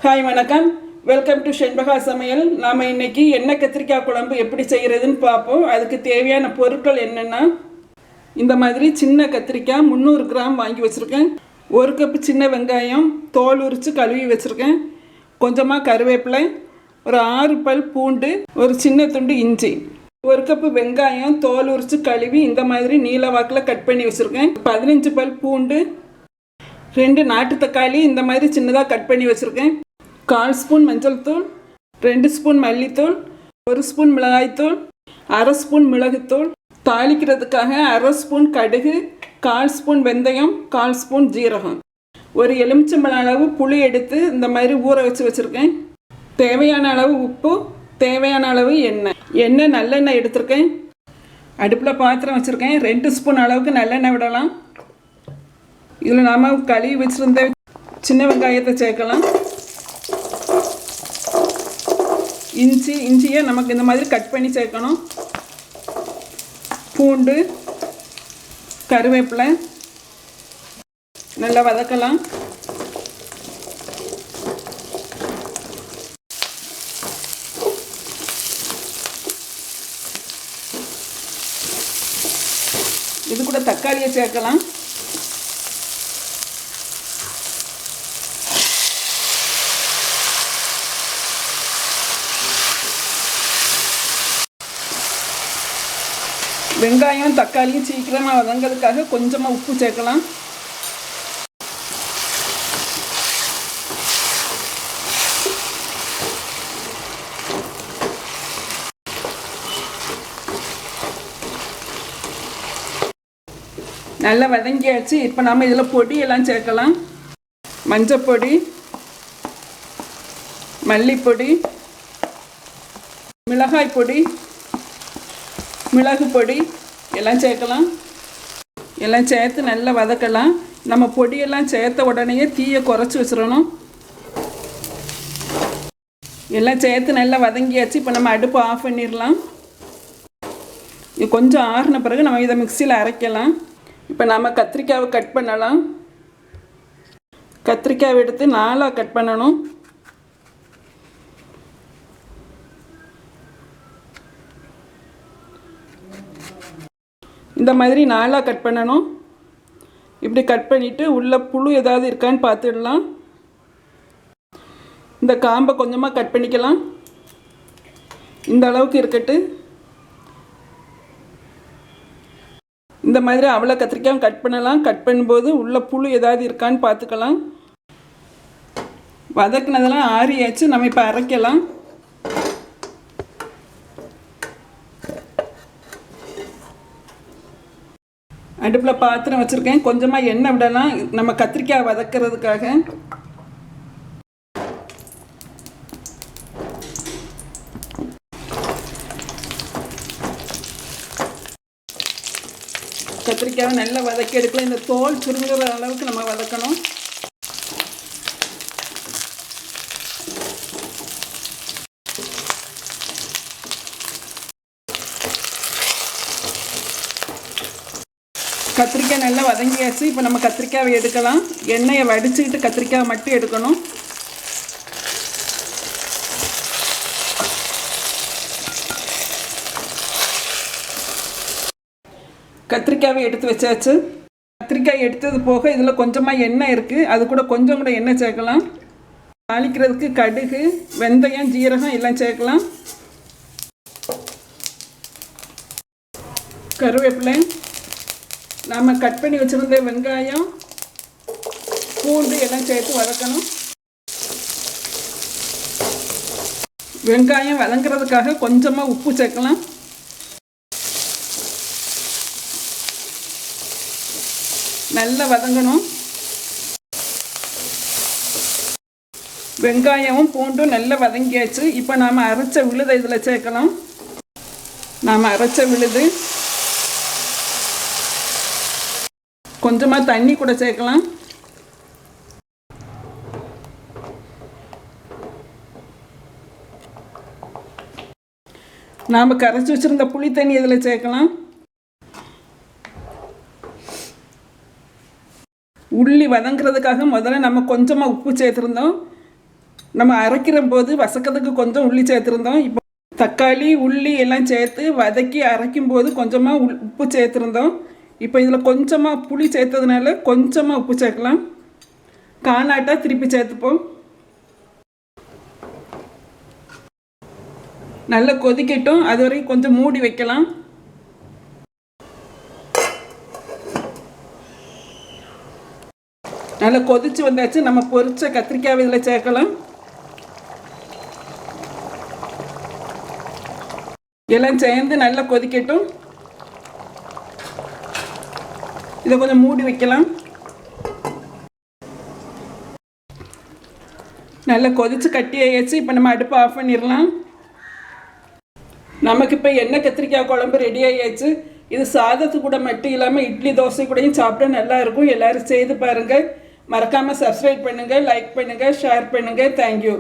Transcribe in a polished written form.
Hi வணக்கம், welcome to Shenbaga சமையல். நாம் இன்றைக்கி எண்ணெய் கத்திரிக்காய் குழம்பு எப்படி செய்கிறதுன்னு பார்ப்போம். அதுக்கு தேவையான பொருட்கள் என்னென்னா, இந்த மாதிரி சின்ன கத்திரிக்காய் 300 கிராம் வாங்கி வச்சுருக்கேன். 1 கப்பு சின்ன வெங்காயம் தோல் உரித்து கழுவி வச்சுருக்கேன். கொஞ்சமாக கருவேப்பிலை, ஒரு 6 பல் பூண்டு, ஒரு சின்ன துண்டு இஞ்சி. 1 கப்பு வெங்காயம் தோல் உரித்து கழுவி இந்த மாதிரி நீல வாக்கில் கட் பண்ணி வச்சுருக்கேன். 15 பல் பூண்டு, 2 நாட்டு தக்காளி இந்த மாதிரி சின்னதாக கட் பண்ணி வச்சுருக்கேன். 1/4 ஸ்பூன் மஞ்சள் தூள், 2 ஸ்பூன் மல்லித்தூள், 1 ஸ்பூன் மிளகாய்த்தூள், 1/2 ஸ்பூன் மிளகுத்தூள். தாளிக்கிறதுக்காக 1/2 ஸ்பூன் கடுகு, 1/4 ஸ்பூன் வெந்தயம், 1/4 ஸ்பூன் ஜீரகம். ஒரு எலுமிச்சம்பழம் அளவு புளி எடுத்து இந்த மாதிரி ஊற வச்சுருக்கேன். தேவையான அளவு உப்பு, தேவையான அளவு எண்ணெய் நல்லெண்ணெய் எடுத்திருக்கேன். அடுப்பில் பாத்திரம் வச்சுருக்கேன். 2 ஸ்பூன் அளவுக்கு நல்லெண்ணெய் விடலாம். இதில் நாம் கழுவி வச்சுருந்த சின்ன வெங்காயத்தை சேர்க்கலாம். இஞ்சியை நமக்கு இந்த மாதிரி கட் பண்ணி சேர்க்கணும். பூண்டு, கருவேப்பிலை நல்லா வதக்கலாம். இது கூட தக்காளியை சேர்க்கலாம். வெங்காயம் தக்காளியும் சீக்கிரமாக வதங்கிறதுக்காக கொஞ்சமாக உப்பு சேர்க்கலாம். நல்லா வதங்கியாச்சு. இப்போ நம்ம இதில் பொடியெல்லாம் சேர்க்கலாம். மஞ்சப்பொடி, மல்லிப்பொடி, மிளகாய் பொடி, மிளகு பொடி எல்லாம் சேர்க்கலாம். எல்லாம் சேர்த்து நல்லா வதக்கலாம். நம்ம பொடியெல்லாம் சேர்த்த உடனே தீயை குறைச்சி வச்சிடணும். எல்லாம் சேர்த்து நல்லா வதங்கியாச்சு. இப்போ நம்ம அடுப்பு ஆஃப் பண்ணிடலாம். இது கொஞ்சம் ஆறின பிறகு நம்ம இதை மிக்சியில் அரைக்கலாம். இப்போ நாம் கத்திரிக்காவை கட் பண்ணலாம். கத்திரிக்காவை எடுத்து 4ஆக கட் பண்ணணும். இந்த மாதிரி 4ஆக கட் பண்ணணும். இப்படி கட் பண்ணிவிட்டு உள்ள புழு ஏதாவது இருக்கான்னு பார்த்துடலாம். இந்த காம்பை கொஞ்சமாக கட் பண்ணிக்கலாம். இந்த அளவுக்கு இருக்கட்டு. இந்த மாதிரி அவ்வளோ கத்திரிக்காய் கட் பண்ணலாம். கட் பண்ணும்போது உள்ள புழு ஏதாவது இருக்கான்னு பார்த்துக்கலாம். வதக்குனதெல்லாம் ஆறியாச்சு. நம்ம இப்போ அரைக்கலாம். அடுப்பில் பாத்திரம் வச்சுருக்கேன். கொஞ்சமாக எண்ணெய் விடலாம் நம்ம கத்திரிக்காய் வதக்கிறதுக்காக. கத்திரிக்காயை நல்லா வதக்கி எடுக்கலாம். இந்த தோல் சுருங்குற அளவுக்கு நம்ம வதக்கணும். கத்திரிக்காய் நல்லா வதங்கியாச்சு. இப்போ நம்ம கத்திரிக்காயை எடுக்கலாம். எண்ணெயை வடிச்சுக்கிட்டு கத்திரிக்காயை மட்டும் எடுக்கணும். கத்திரிக்காயை எடுத்து வச்சாச்சு. கத்திரிக்காய் எடுத்தது போக இதில் கொஞ்சமாக எண்ணெய் இருக்குது. அது கூட கொஞ்சம் கூட எண்ணெய் சேர்க்கலாம். தாளிக்கிறதுக்கு கடுகு, வெந்தயம், ஜீரகம் எல்லாம் சேர்க்கலாம். கருவேப்பிலை, நாம் கட் பண்ணி வச்சுருந்த வெங்காயம், பூண்டு எல்லாம் சேர்த்து வதக்கணும். வெங்காயம் வதங்கிறதுக்காக கொஞ்சமாக உப்பு சேர்க்கலாம். நல்லா வதங்கணும். வெங்காயமும் பூண்டும் நல்லா வதங்கியாச்சு. இப்போ நாம் அரைச்ச விழுதை இதில் சேர்க்கலாம். நாம் அரைச்ச விழுது, கொஞ்சமாக தண்ணி கூட சேர்க்கலாம். நாம் கரைச்சி வச்சுருந்த புளி தண்ணி இதில் சேர்க்கலாம். உள்ளி வதங்கிறதுக்காக முதல்ல நம்ம கொஞ்சமாக உப்பு சேர்த்துருந்தோம். நம்ம அரைக்கிற போது வசக்கிறதுக்கு கொஞ்சம் உள்ளி சேர்த்துருந்தோம். இப்போ தக்காளி உள்ளி எல்லாம் சேர்த்து வதக்கி அரைக்கும் போது கொஞ்சமாக உப்பு சேர்த்துருந்தோம். இப்போ இதில் கொஞ்சமாக புளி சேர்த்ததுனால கொஞ்சமாக உப்பு சேர்க்கலாம். காணாட்டா திருப்பி சேர்த்துப்போம். நல்லா கொதிக்கட்டும், அது வரைக்கும் கொஞ்சம் மூடி வைக்கலாம். நல்லா கொதிச்சு வந்தாச்சு. நம்ம பொரிச்ச கத்திரிக்காய் இதில் சேர்க்கலாம். எல்லாம் சேர்ந்து நல்லா கொதிக்கட்டும். இதை கொஞ்சம் மூடி வைக்கலாம். நல்லா கொதிச்சு கட்டியாச்சு. இப்போ நம்ம அடுப்பு ஆஃப் பண்ணிடலாம். நமக்கு இப்போ எண்ணெய் கத்திரிக்காய் குழம்பு ரெடி ஆகியாச்சு. இது சாதத்து கூட மட்டும் இல்லாமல் இட்லி தோசை கூடயும் சாப்பிட நல்லா இருக்கும். எல்லோரும் செய்து பாருங்கள். மறக்காமல் சப்ஸ்கிரைப் பண்ணுங்கள், லைக் பண்ணுங்கள், ஷேர் பண்ணுங்கள். தேங்க்யூ.